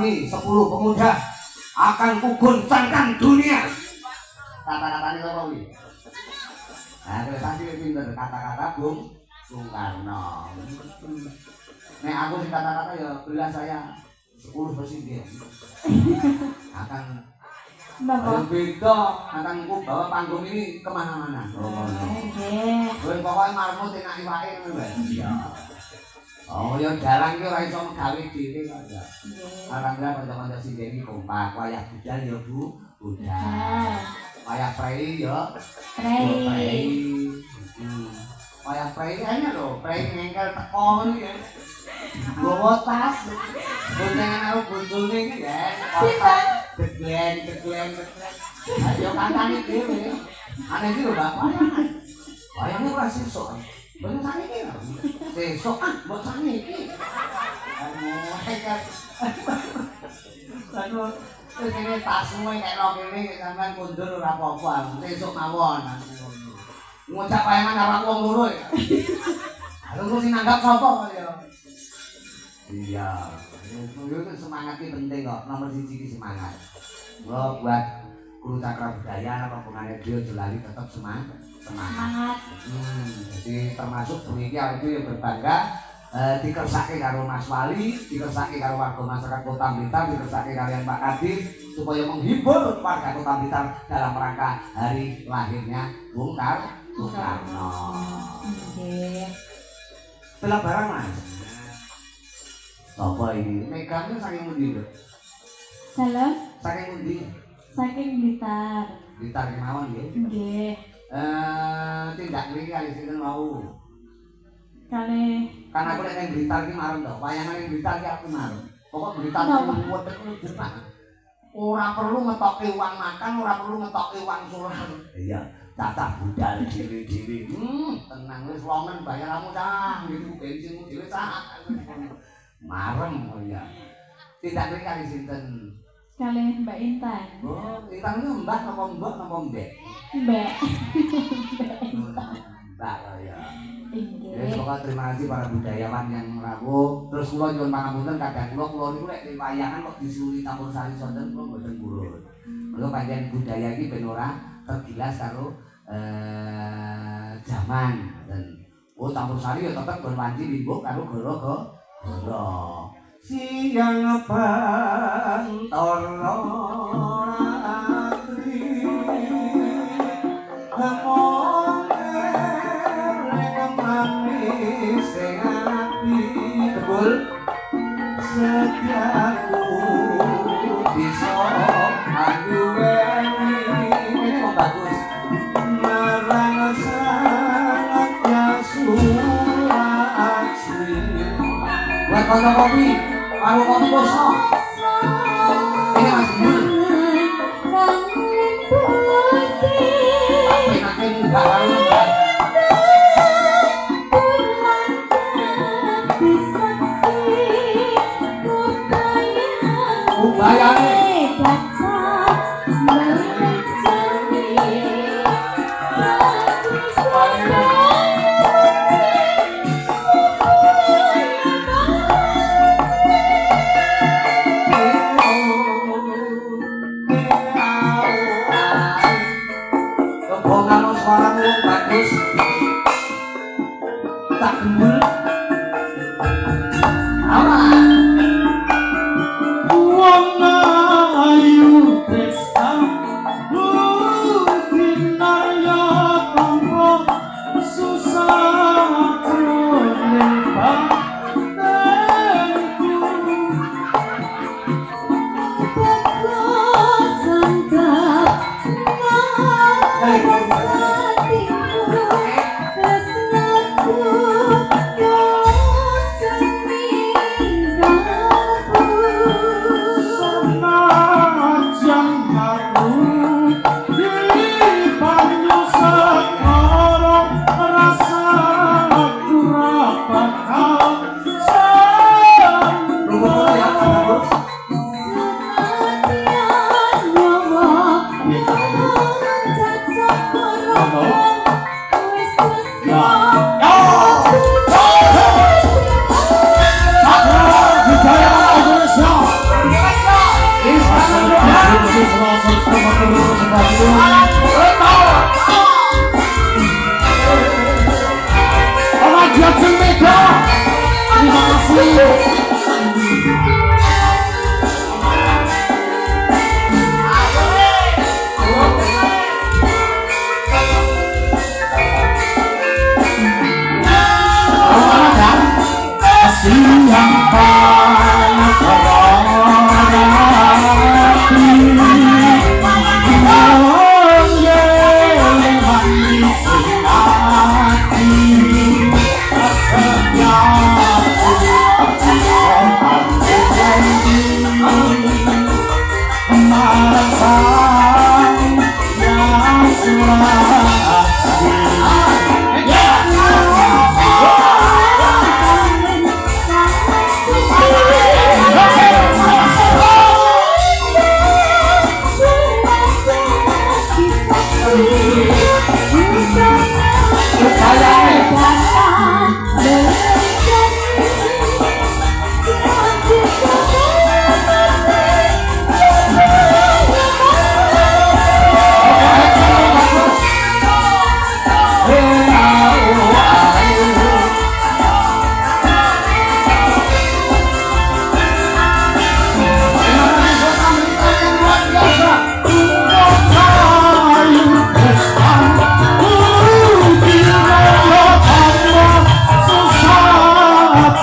kami 10 pemuda akan kugoncangkan dunia. Kata-katanya apa wi? Nah, prestasi pinter kata-kata Bung Soekarno. Nek aku sing kata-kata ya bela saya 10 presiden. Akan beda akan ku bawa panggung ini kemana-mana. Pokoknya marmut enak iwake ngono. Iya. Oh ya jalan ki ora iso gawe dhewe kok ya. Alhamdulillah kanca-kanca sing kompak wayah budal ya Bu, budal. Wayah prei ya. Prei. Wayah prei enak lho, prei ngengkel teko ngono ya. Bawa tas. Boncengan karo bojone iki ya. Geglen. Ayo kancane dhewe. Ana iki lho Bapak. Wayahne ora sesuk. Bener saniki lho. Sesuk mbok saniki. Lalu kene tasmu kene kene sampean kondur ora apa-apa. Sesuk mawon. Ngucap wayangan karo wong loro ya. Lalu sing nanggap sapa kok ya. Iya. Itu semangat ini penting kok. Nomor 1 ini semangat. Gua buat Guru Cakra Budaya rombongannya dia Jolali tetap semangat. Jadi termasuk bunyi itu yang berbangga dikersake karo Mas Wali, dikersake karo warga masyarakat Kota Blitar, dikersake kalian Pak Kadis supaya menghibur warga Kota Blitar dalam rangka hari lahirnya Bung Karno. Bela barang Mas. Apa ini? Megangnya saking pundi, Dok? Salam. Saking pundi? Saking Blitar. Blitar kemawon nggih. Nggih. Tindak mriki kali sinten mau. Kali Kan aku nek ning Blitar ki marem to. Wayangan ning Blitar ki aku marem. Pokok Blitar ki kuwet ku jenak. Ora perlu ngetokke uang makan, ora perlu ngetokke uang surat. Iya, cacah budal dhewe-dhewe. Tenang wis longen bayarmu cah, niku bensinmu dhewe cah. Marem oh ya. Tindak mriki kali sinten? Kali Mbak Intan. Oh, Intan itu mbak napa mbak napa mbek? Mbak. Mbak ya. Nggih. Ya pokoknya terima kasih para budayawan yang rawuh. Terus kula nyuwun pangapunten kadang kula niku lek wayangan kok disuwuni campur sari sonten kula mboten purun. Mula pancen budaya iki ben ora tergilas karo zaman. Oh campur sari ya tetep berwanci limbuk karo goro-goro. Siang pantoro ratri kemone manis sing ati tebul setiaku bisa anyuweni ini kok bagus marang sangat yasura asli buat kono kopi karo kopi kosong ini Mas Bul tapi nanti enggak karo bayane kebongan suaramu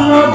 Oh,